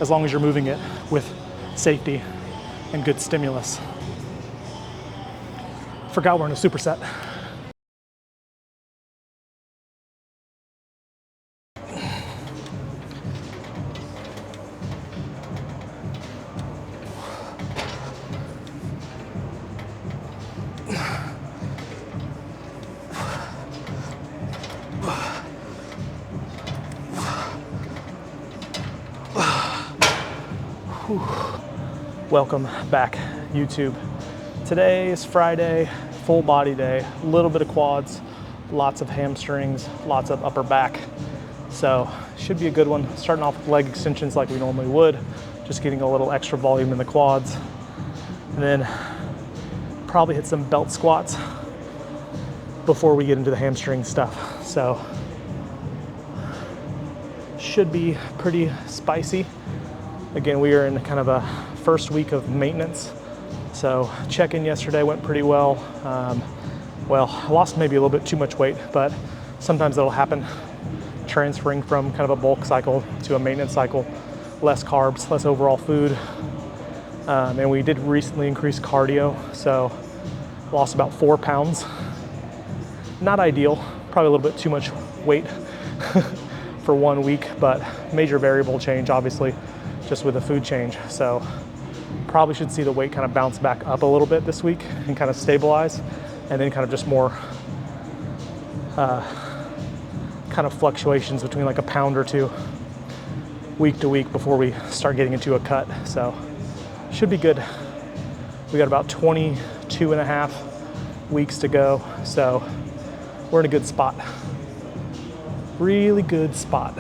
as long as you're moving it with safety and good stimulus. Forgot we're in a superset. Welcome back, YouTube. Today is Friday, full body day, a little bit of quads, lots of hamstrings, lots of upper back. So should be a good one. Starting off with leg extensions like we normally would, just getting a little extra volume in the quads. And then probably hit some belt squats before we get into the hamstring stuff. So should be pretty spicy. Again, we are in kind of a first week of maintenance. So check-in yesterday went pretty well. Well, I lost maybe a little bit too much weight, but sometimes that'll happen. Transferring from kind of a bulk cycle to a maintenance cycle, less carbs, less overall food. And we did recently increase cardio, so lost about 4 pounds. Not ideal, probably a little bit too much weight for 1 week, but major variable change, obviously, just with the food change. So probably should see the weight kind of bounce back up a little bit this week and kind of stabilize, and then kind of just more kind of fluctuations between like a pound or two week to week before we start getting into a cut. So should be good. We got about 22 and a half weeks to go. So we're in a good spot. Really good spot.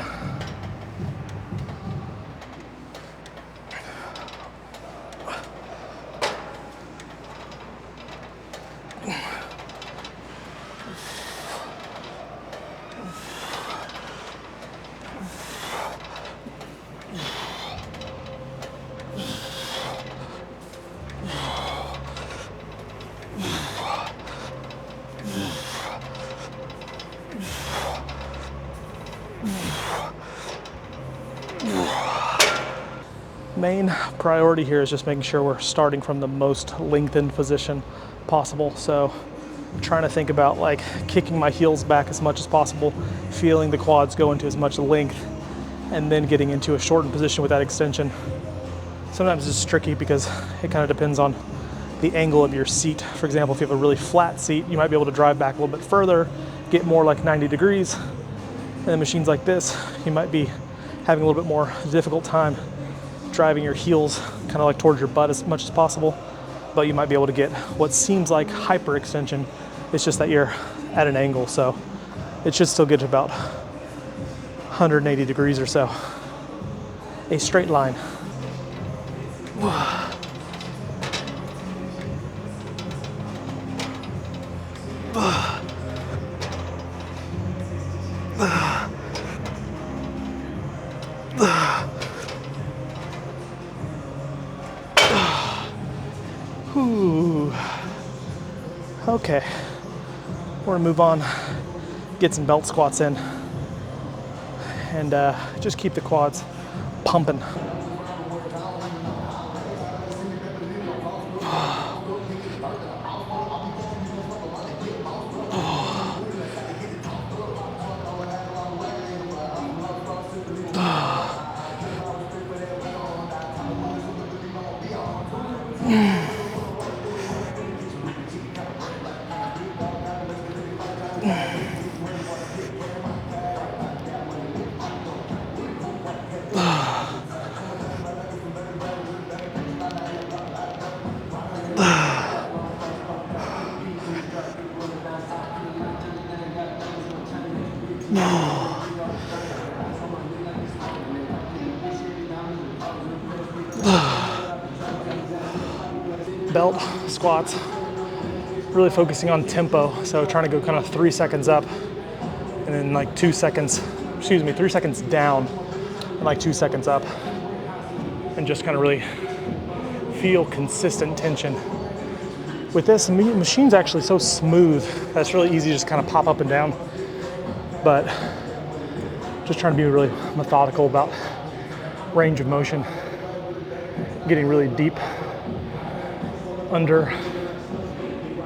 Main priority here is just making sure we're starting from the most lengthened position possible. So I'm trying to think about like kicking my heels back as much as possible, feeling the quads go into as much length, and then getting into a shortened position with that extension. Sometimes it's tricky because it kind of depends on the angle of your seat. For example, if you have a really flat seat, you might be able to drive back a little bit further, get more like 90 degrees. And then machines like this, you might be having a little bit more difficult time driving your heels kind of like towards your butt as much as possible, but you might be able to get what seems like hyperextension. It's just that you're at an angle, so it should still get to about 180 degrees or so. A straight line. Okay, we're gonna move on, get some belt squats in, and just keep the quads pumping. Belt squats, really focusing on tempo. So trying to go kind of 3 seconds up and then like 2 seconds, 3 seconds down and like 2 seconds up, and just kind of really feel consistent tension. With this, the machine's actually so smooth that it's really easy to just kind of pop up and down, but just trying to be really methodical about range of motion, getting really deep under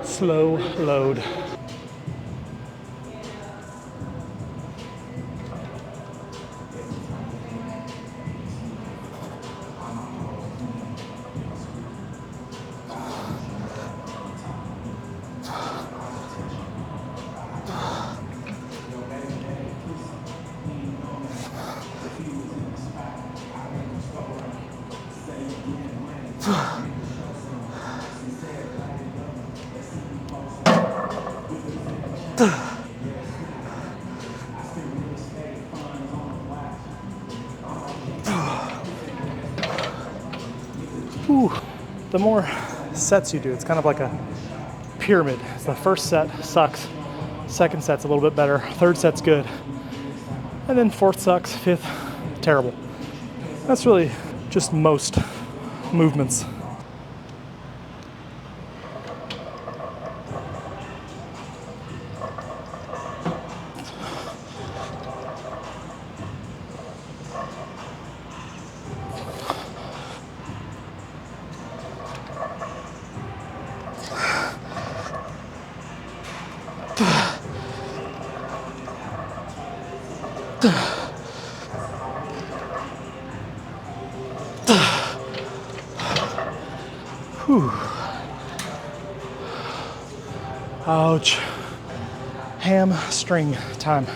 slow load. Ooh. The more sets you do, it's kind of like a pyramid. So the first set sucks, second set's a little bit better, third set's good, and then fourth sucks, fifth, terrible. That's really just most movements. Whew. Ouch. Hamstring time.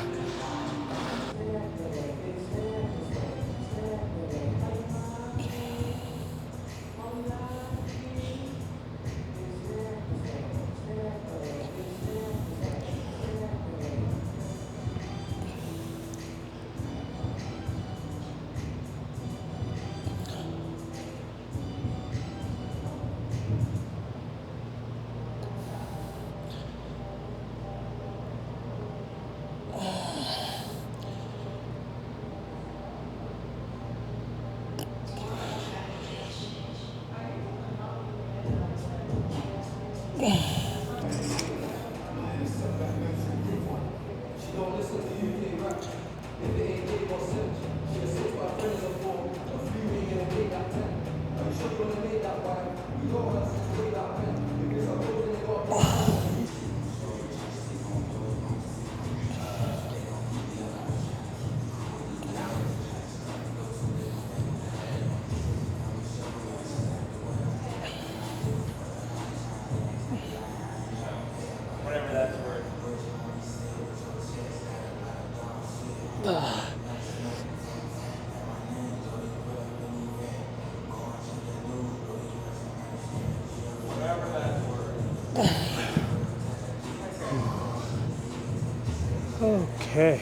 Okay.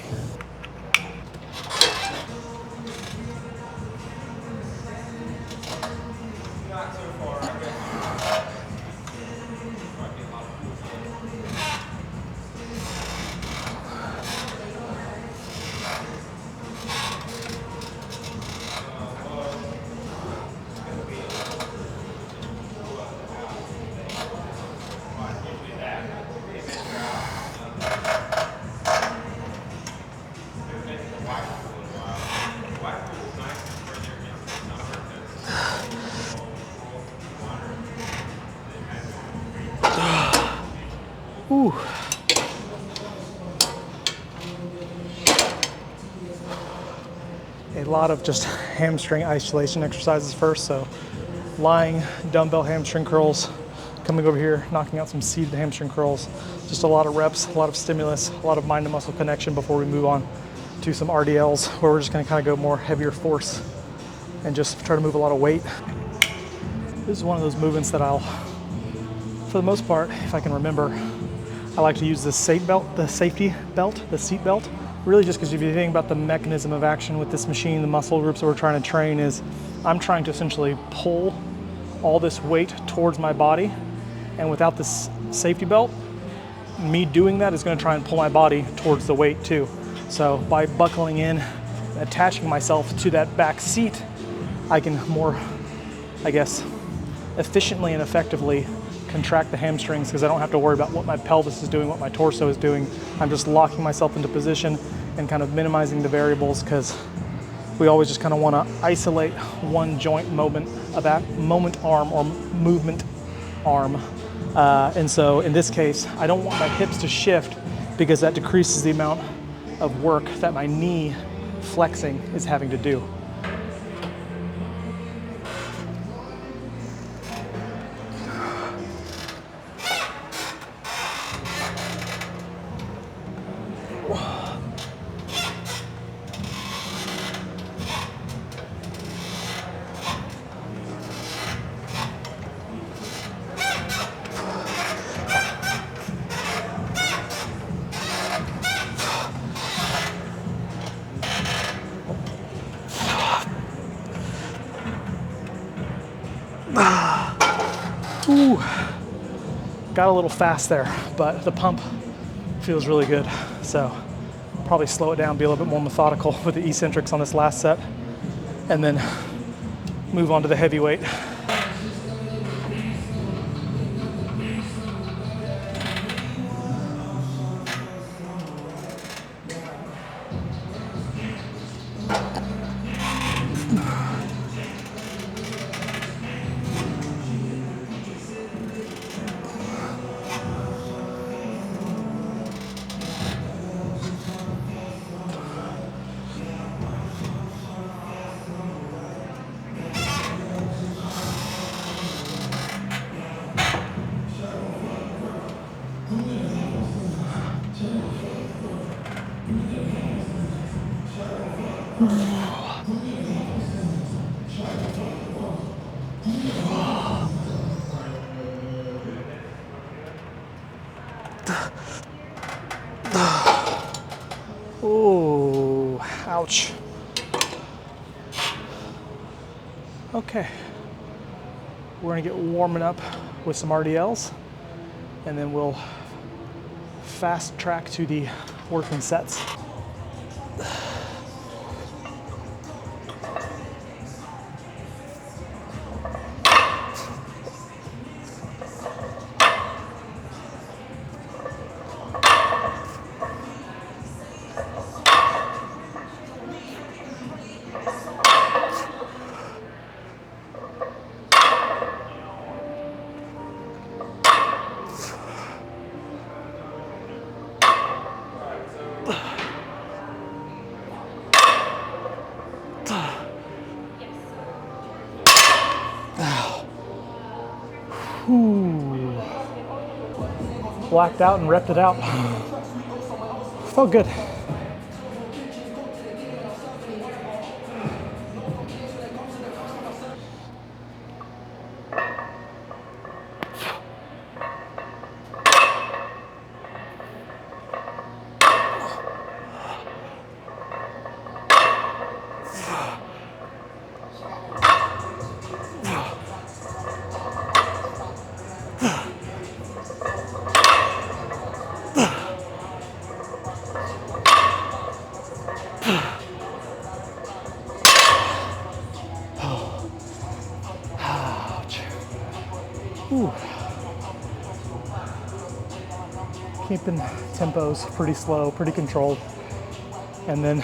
Ooh. A lot of just hamstring isolation exercises first. So lying dumbbell hamstring curls, coming over here, knocking out some seated hamstring curls. Just a lot of reps, a lot of stimulus, a lot of mind to muscle connection before we move on to some RDLs, where we're just gonna kind of go more heavier force and just try to move a lot of weight. This is one of those movements that I'll, for the most part, if I can remember, I like to use the seat belt, the seat belt. Really just because if you think about the mechanism of action with this machine, the muscle groups that we're trying to train is, I'm trying to essentially pull all this weight towards my body. And without this safety belt, me doing that is gonna try and pull my body towards the weight too. So by buckling in, attaching myself to that back seat, I can more, I guess, efficiently and effectively contract the hamstrings, because I don't have to worry about what my pelvis is doing, what my torso is doing. I'm just locking myself into position and kind of minimizing the variables, because we always just kind of want to isolate one joint moment of that moment arm or movement arm. And so in this case, I don't want my hips to shift because that decreases the amount of work that my knee flexing is having to do. Ooh, got a little fast there, but the pump feels really good. So probably slow it down, be a little bit more methodical with the eccentrics on this last set, and then move on to the heavyweight. Ooh, ouch. Okay, we're gonna get warming up with some RDLs, and then we'll fast track to the working sets. Ooh. Blacked out and repped it out. Felt good. Ooh. Keeping tempos pretty slow, pretty controlled. And then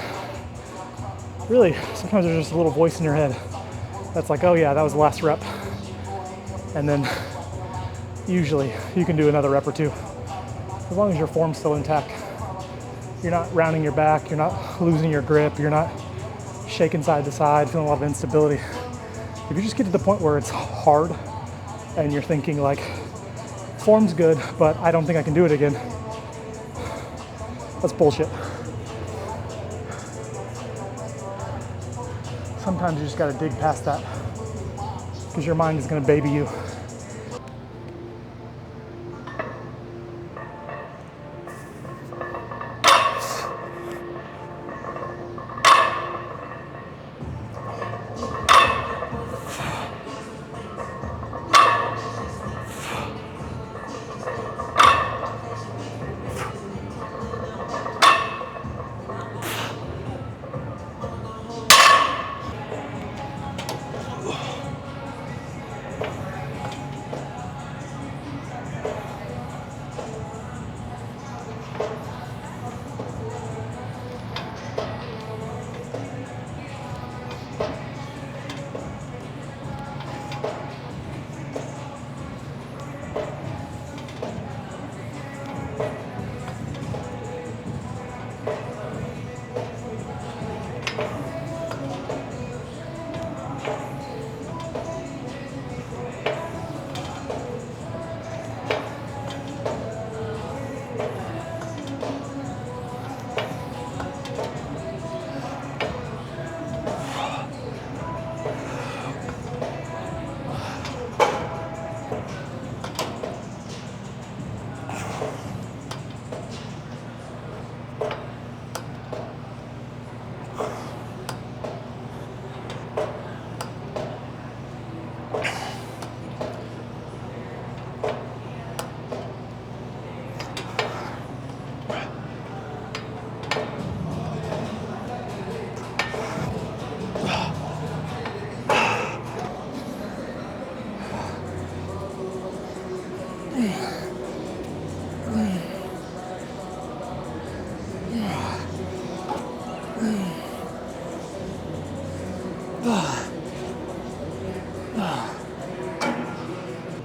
really, sometimes there's just a little voice in your head that's like, oh yeah, that was the last rep. And then usually you can do another rep or two. As long as your form's still intact. You're not rounding your back, you're not losing your grip, you're not shaking side to side, feeling a lot of instability. If you just get to the point where it's hard and you're thinking like, form's good, but I don't think I can do it again, that's bullshit. Sometimes you just gotta dig past that because your mind is gonna baby you.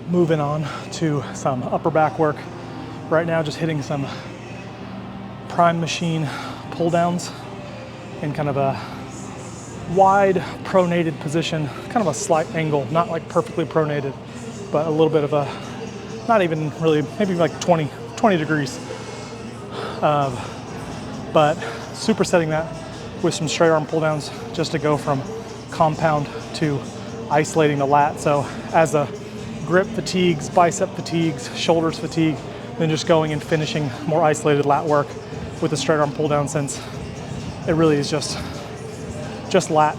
Moving on to some upper back work. Right now, just hitting some prime machine pull downs in kind of a wide pronated position, kind of a slight angle, not like perfectly pronated, but a little bit of a, not even really, maybe like 20 degrees. But supersetting that with some straight arm pull downs just to go from compound to isolating the lat. So as the grip fatigues, bicep fatigues, shoulders fatigue, then just going and finishing more isolated lat work with the straight arm pull down, since it really is just lat.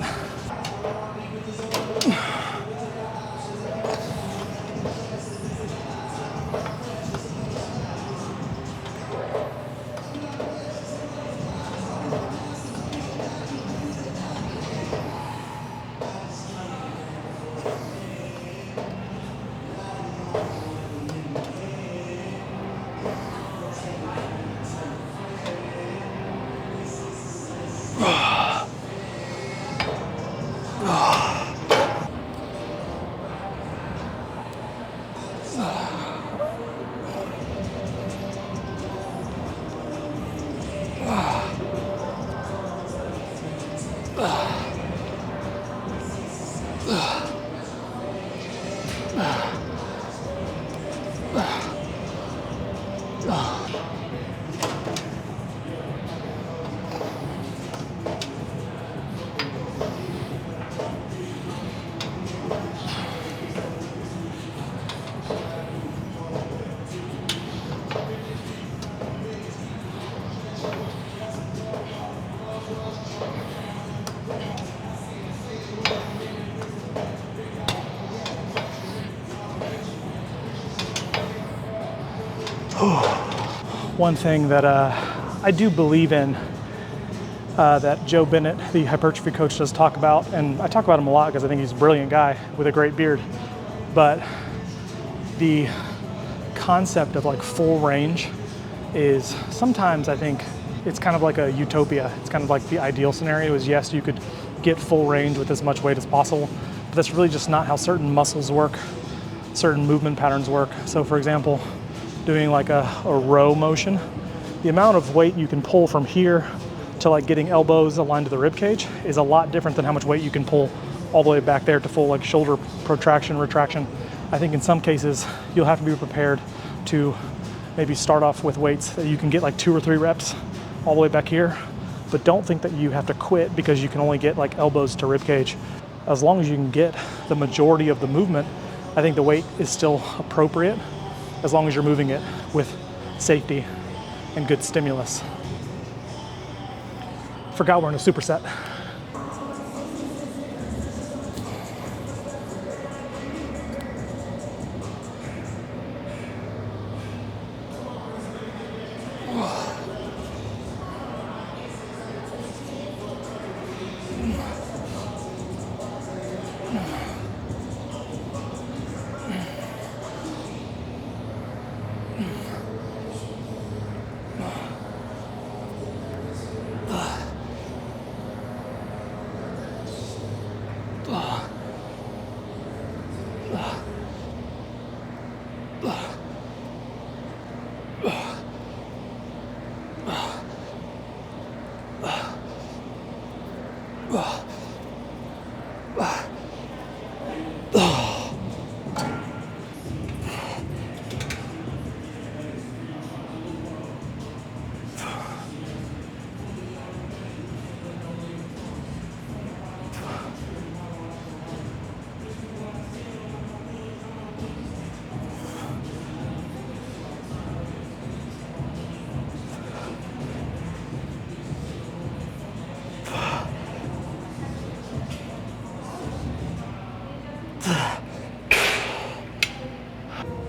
One thing that I do believe in, that Joe Bennett, the hypertrophy coach, does talk about, and I talk about him a lot because I think he's a brilliant guy with a great beard, but the concept of like full range is sometimes, I think it's kind of like a utopia. It's kind of like the ideal scenario is, yes, you could get full range with as much weight as possible, but that's really just not how certain muscles work, certain movement patterns work. So for example, doing like a row motion, the amount of weight you can pull from here to like getting elbows aligned to the rib cage is a lot different than how much weight you can pull all the way back there to full like shoulder protraction, retraction. I think in some cases you'll have to be prepared to maybe start off with weights that you can get like 2 or 3 reps all the way back here, but don't think that you have to quit because you can only get like elbows to rib cage. As long as you can get the majority of the movement, I think the weight is still appropriate, as long as you're moving it with safety and good stimulus. Forgot we're in a superset.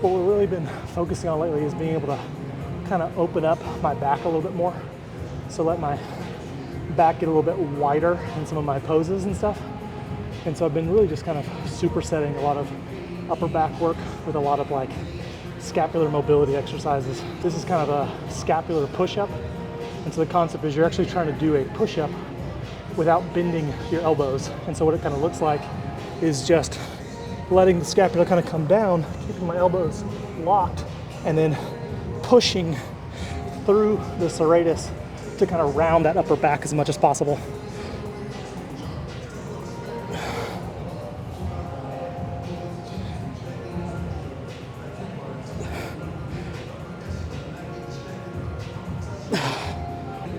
What we've really been focusing on lately is being able to kind of open up my back a little bit more. So let my back get a little bit wider in some of my poses and stuff. And so I've been really just kind of supersetting a lot of upper back work with a lot of like scapular mobility exercises. This is kind of a scapular push-up. And so the concept is you're actually trying to do a push-up without bending your elbows. And so what it kind of looks like is just letting the scapula kind of come down, keeping my elbows locked, and then pushing through the serratus to kind of round that upper back as much as possible.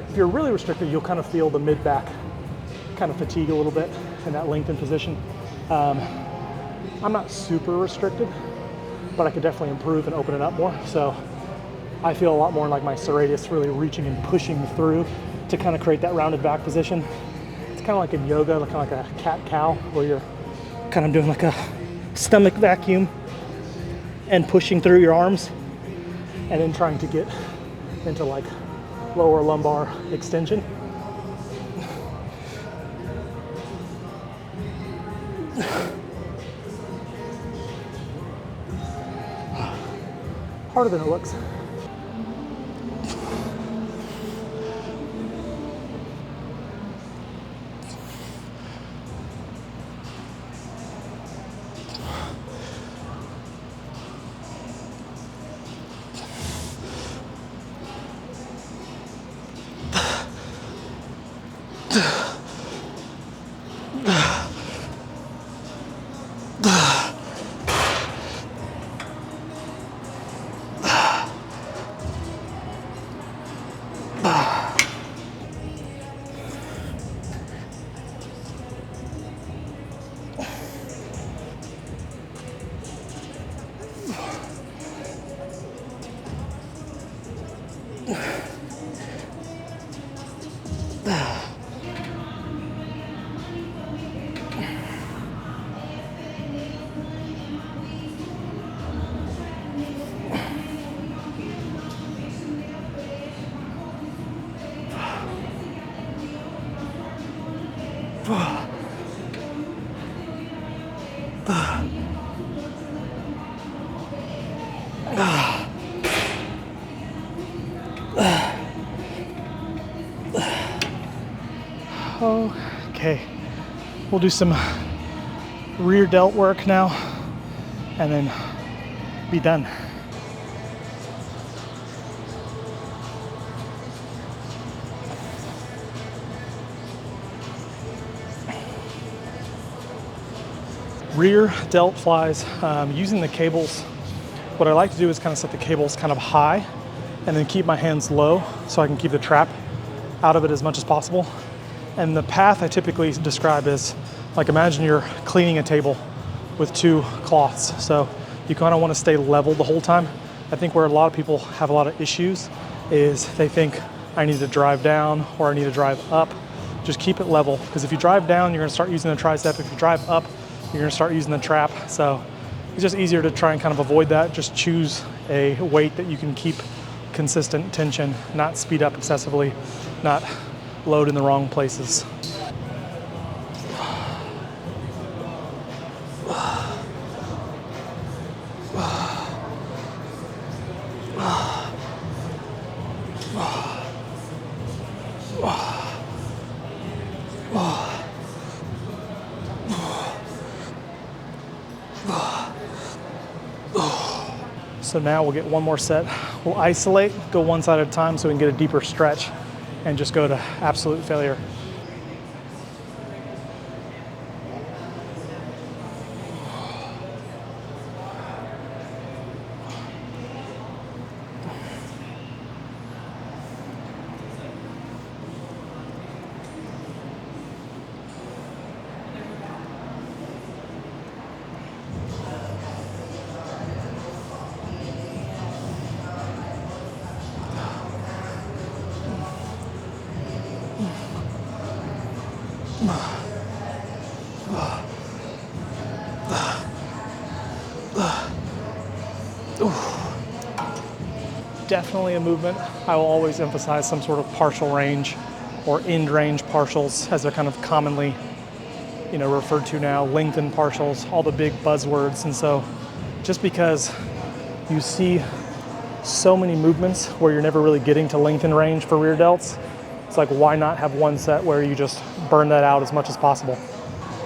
If you're really restricted, you'll kind of feel the mid-back kind of fatigue a little bit in that lengthened position. I'm not super restricted, but I could definitely improve and open it up more. So I feel a lot more like my serratus really reaching and pushing through to kind of create that rounded back position. It's kind of like in yoga, kind of like a cat-cow, where you're kind of doing like a stomach vacuum and pushing through your arms, and then trying to get into like lower lumbar extension. Harder than it looks. Okay, we'll do some rear delt work now and then be done. Rear delt flies, using the cables. What I like to do is kind of set the cables kind of high and then keep my hands low so I can keep the trap out of it as much as possible. And the path I typically describe is like, imagine you're cleaning a table with two cloths. So you kind of want to stay level the whole time. I think where a lot of people have a lot of issues is they think I need to drive down or I need to drive up. Just keep it level, because if you drive down, you're going to start using the tricep. If you drive up, you're going to start using the trap. So it's just easier to try and kind of avoid that. Just choose a weight that you can keep consistent tension, not speed up excessively, not load in the wrong places. So now we'll get one more set. We'll isolate, go one side at a time so we can get a deeper stretch and just go to absolute failure. Definitely a movement. I will always emphasize some sort of partial range or end range partials, as they're kind of commonly, referred to now, lengthened partials, all the big buzzwords. And so just because you see so many movements where you're never really getting to length and range for rear delts. It's like, why not have one set where you just burn that out as much as possible?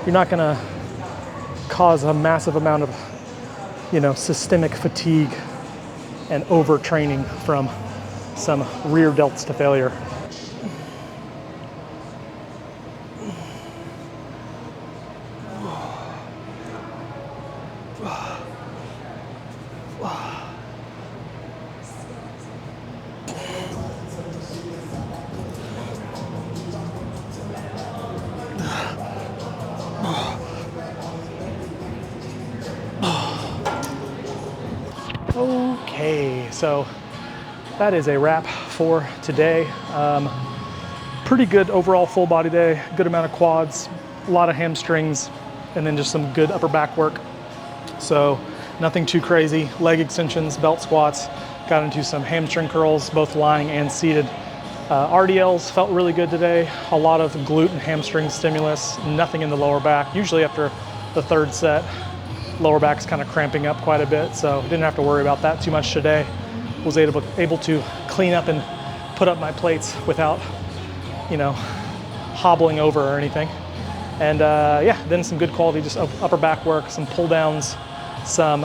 You're not gonna cause a massive amount of, you know, systemic fatigue and overtraining from some rear delts to failure. Okay, so that is a wrap for today. Pretty good overall full body day, good amount of quads, a lot of hamstrings, and then just some good upper back work. So nothing too crazy. Leg extensions, belt squats, got into some hamstring curls, both lying and seated. RDLs felt really good today. A lot of glute and hamstring stimulus, nothing in the lower back. Usually after the third set, lower back's kind of cramping up quite a bit, so didn't have to worry about that too much today. Was able to clean up and put up my plates without, you know, hobbling over or anything. And yeah, then some good quality just upper back work, some pull downs, some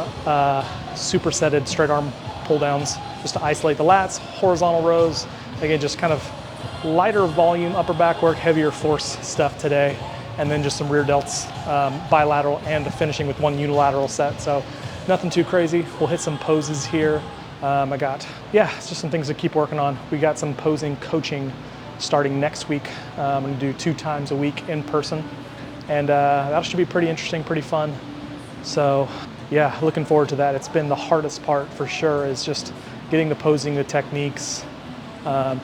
supersetted straight arm pull downs just to isolate the lats, horizontal rows. Again, just kind of lighter volume upper back work, heavier force stuff today. And then just some rear delts, bilateral, and finishing with one unilateral set. So nothing too crazy. We'll hit some poses here. It's just some things to keep working on. We got some posing coaching starting next week. I'm gonna do 2 times a week in person. And that should be pretty interesting, pretty fun. So yeah, looking forward to that. It's been the hardest part for sure, is just getting the posing, the techniques,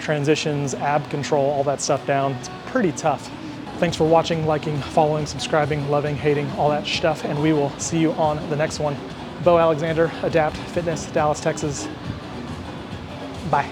transitions, ab control, all that stuff down. It's pretty tough. Thanks for watching, liking, following, subscribing, loving, hating, all that stuff, and we will see you on the next one. Bo Alexander, Adapt Fitness, Dallas, Texas. Bye.